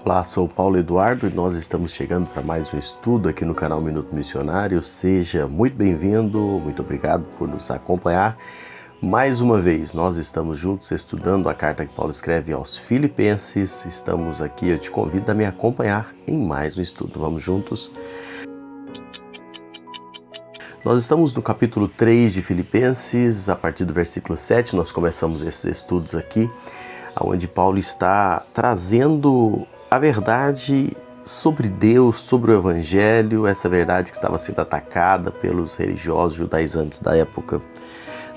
Olá, sou o Paulo Eduardo e nós estamos chegando para mais um estudo aqui no canal Minuto Missionário. Seja muito bem-vindo, muito obrigado por nos acompanhar. Mais uma vez, nós estamos juntos estudando a carta que Paulo escreve aos Filipenses. Estamos aqui, eu te convido a me acompanhar em mais um estudo. Vamos juntos? Nós estamos no capítulo 3 de Filipenses, a partir do versículo 7, nós começamos esses estudos aqui, onde Paulo está trazendo a verdade sobre Deus, sobre o Evangelho, essa verdade que estava sendo atacada pelos religiosos judaizantes da época.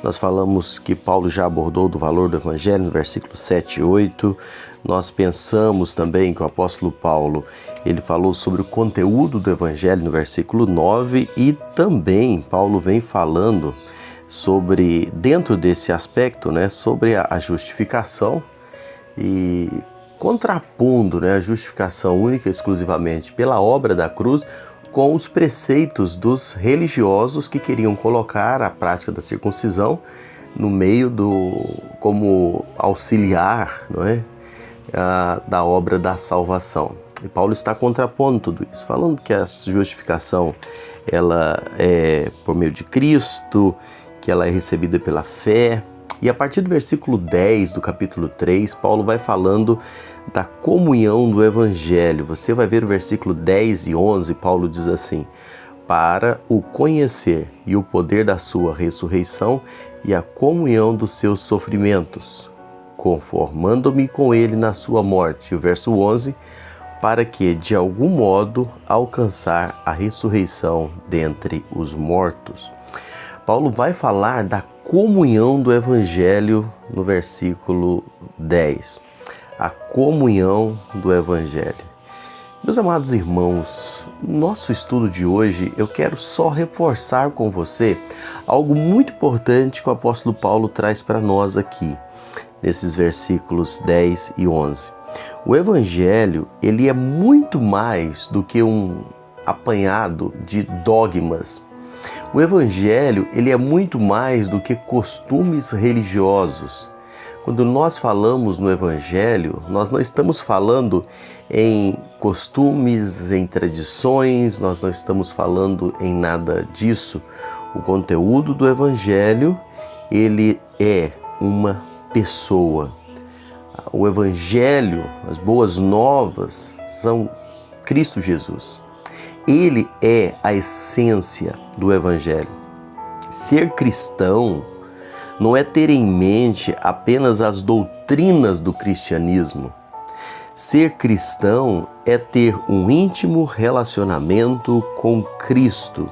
Nós falamos que Paulo já abordou do valor do Evangelho no versículo 7 e 8. Nós pensamos também que o apóstolo Paulo, ele falou sobre o conteúdo do Evangelho no versículo 9 e também Paulo vem falando sobre, dentro desse aspecto, sobre a justificação e contrapondo a justificação única e exclusivamente pela obra da cruz com os preceitos dos religiosos que queriam colocar a prática da circuncisão no meio como auxiliar, da obra da salvação. E Paulo está contrapondo tudo isso, falando que a justificação ela é por meio de Cristo, que ela é recebida pela fé. E a partir do versículo 10 do capítulo 3, Paulo vai falando da comunhão do Evangelho. Você vai ver o versículo 10 e 11, Paulo diz assim: para o conhecer e o poder da sua ressurreição e a comunhão dos seus sofrimentos, conformando-me com ele na sua morte. E o verso 11, para que de algum modo alcançar a ressurreição dentre os mortos. Paulo vai falar da comunhão do Evangelho no versículo 10. A comunhão do Evangelho. Meus amados irmãos, no nosso estudo de hoje eu quero só reforçar com você algo muito importante que o apóstolo Paulo traz para nós aqui, nesses versículos 10 e 11. O Evangelho, ele é muito mais do que um apanhado de dogmas. O Evangelho, ele é muito mais do que costumes religiosos. Quando nós falamos no Evangelho, nós não estamos falando em costumes, em tradições, nós não estamos falando em nada disso. O conteúdo do Evangelho, ele é uma pessoa. O Evangelho, as boas novas, são Cristo Jesus. Ele é a essência do Evangelho. Ser cristão não é ter em mente apenas as doutrinas do cristianismo. Ser cristão é ter um íntimo relacionamento com Cristo.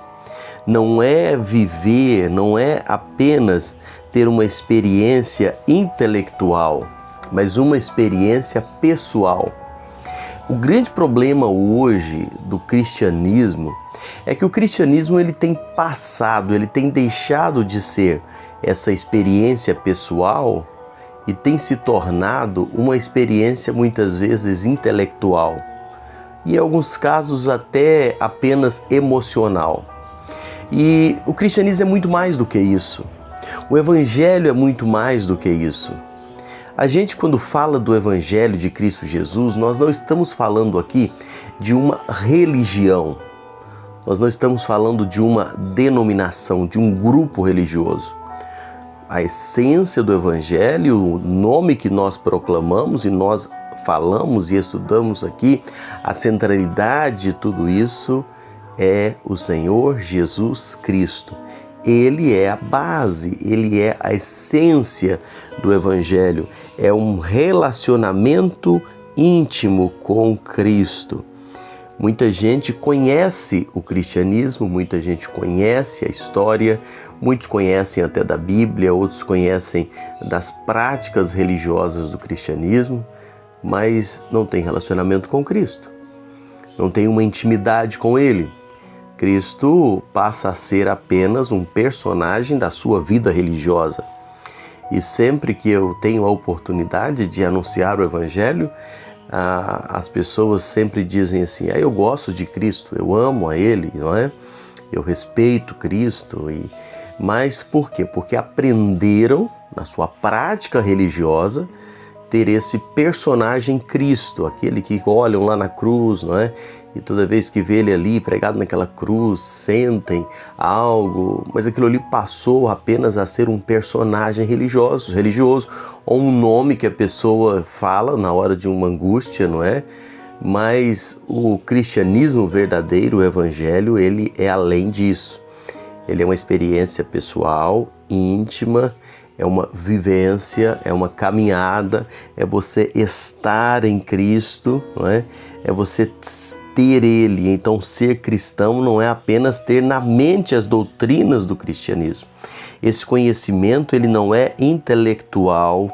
Não é viver, não é apenas ter uma experiência intelectual, mas uma experiência pessoal. O grande problema hoje do cristianismo é que o cristianismo ele tem passado, ele tem deixado de ser essa experiência pessoal e tem se tornado uma experiência muitas vezes intelectual e em alguns casos até apenas emocional. E o cristianismo é muito mais do que isso. O Evangelho é muito mais do que isso. A gente, quando fala do Evangelho de Cristo Jesus, nós não estamos falando aqui de uma religião. Nós não estamos falando de uma denominação, de um grupo religioso. A essência do Evangelho, o nome que nós proclamamos e nós falamos e estudamos aqui, a centralidade de tudo isso é o Senhor Jesus Cristo. Ele é a base, ele é a essência do Evangelho. É um relacionamento íntimo com Cristo. Muita gente conhece o cristianismo, muita gente conhece a história, muitos conhecem até da Bíblia, outros conhecem das práticas religiosas do cristianismo, mas não tem relacionamento com Cristo. Não tem uma intimidade com Ele. Cristo passa a ser apenas um personagem da sua vida religiosa. E sempre que eu tenho a oportunidade de anunciar o Evangelho, as pessoas sempre dizem assim: eu gosto de Cristo, eu amo a Ele, não é? Eu respeito Cristo. Mas por quê? Porque aprenderam na sua prática religiosa ter esse personagem Cristo, aquele que olham lá na cruz, não é? E toda vez que vê ele ali pregado naquela cruz, sentem algo, mas aquilo ali passou apenas a ser um personagem religioso, ou um nome que a pessoa fala na hora de uma angústia, não é? Mas o cristianismo verdadeiro, o evangelho, ele é além disso. Ele é uma experiência pessoal, íntima, é uma vivência, é uma caminhada, é você estar em Cristo, não é? É você ter Ele. Então, ser cristão não é apenas ter na mente as doutrinas do cristianismo. Esse conhecimento, ele não é intelectual,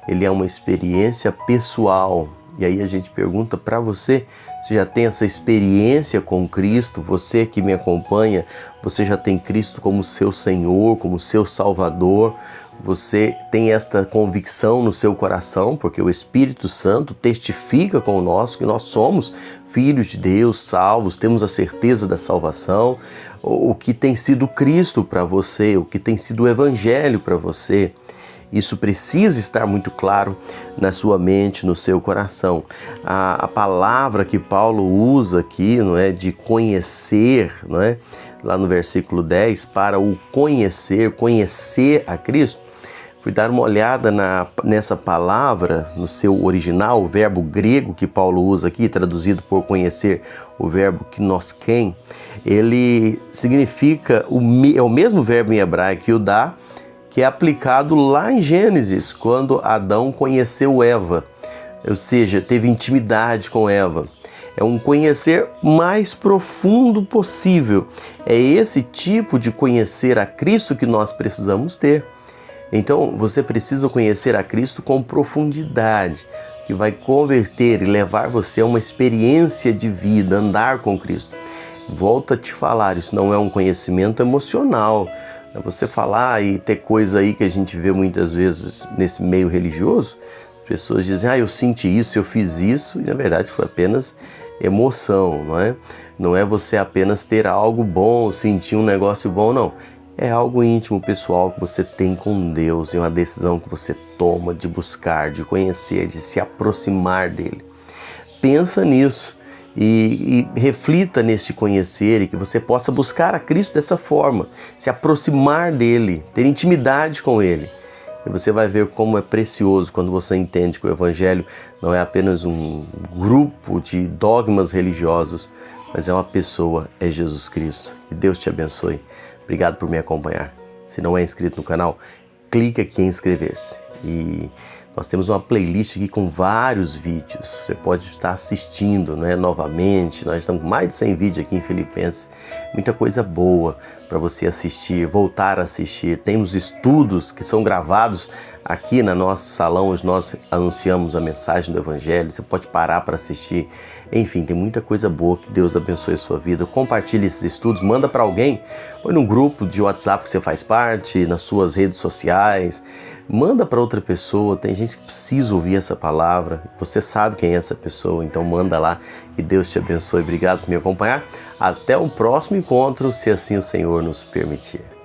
ele é uma experiência pessoal. E aí a gente pergunta para você, você já tem essa experiência com Cristo? Você que me acompanha, você já tem Cristo como seu Senhor, como seu Salvador? Você tem esta convicção no seu coração, porque o Espírito Santo testifica conosco que nós somos filhos de Deus, salvos, temos a certeza da salvação, o que tem sido Cristo para você, o que tem sido o Evangelho para você. Isso precisa estar muito claro na sua mente, no seu coração. A palavra que Paulo usa aqui, não é, de conhecer, não é? Lá no versículo 10, para o conhecer a Cristo. Fui dar uma olhada nessa palavra, no seu original, o verbo grego que Paulo usa aqui, traduzido por conhecer, o verbo gnosken, ele significa, é o mesmo verbo em hebraico, yudá, que é aplicado lá em Gênesis, quando Adão conheceu Eva, ou seja, teve intimidade com Eva. É um conhecer mais profundo possível. É esse tipo de conhecer a Cristo que nós precisamos ter. Então, você precisa conhecer a Cristo com profundidade, que vai converter e levar você a uma experiência de vida, andar com Cristo. Volto a te falar, isso não é um conhecimento emocional. Você falar e ter coisa aí que a gente vê muitas vezes nesse meio religioso, pessoas dizem, eu senti isso, eu fiz isso, e na verdade foi apenas emoção, não é? Não é você apenas ter algo bom, sentir um negócio bom, não. É algo íntimo, pessoal, que você tem com Deus, é uma decisão que você toma de buscar, de conhecer, de se aproximar dele. Pensa nisso e reflita neste conhecer e que você possa buscar a Cristo dessa forma, se aproximar dele, ter intimidade com ele. E você vai ver como é precioso quando você entende que o Evangelho não é apenas um grupo de dogmas religiosos, mas é uma pessoa, é Jesus Cristo. Que Deus te abençoe. Obrigado por me acompanhar. Se não é inscrito no canal, clique aqui em inscrever-se. E nós temos uma playlist aqui com vários vídeos. Você pode estar assistindo, né, novamente. Nós estamos com mais de 100 vídeos aqui em Filipenses. Muita coisa boa para você assistir, voltar a assistir. Temos estudos que são gravados aqui no nosso salão, onde nós anunciamos a mensagem do Evangelho. Você pode parar para assistir. Enfim, tem muita coisa boa. Que Deus abençoe a sua vida. Compartilhe esses estudos, manda para alguém. Põe num grupo de WhatsApp que você faz parte, nas suas redes sociais. Manda para outra pessoa. Tem gente que precisa ouvir essa palavra. Você sabe quem é essa pessoa, então manda lá. Que Deus te abençoe. Obrigado por me acompanhar. Até o próximo encontro, se assim o Senhor nos permitir.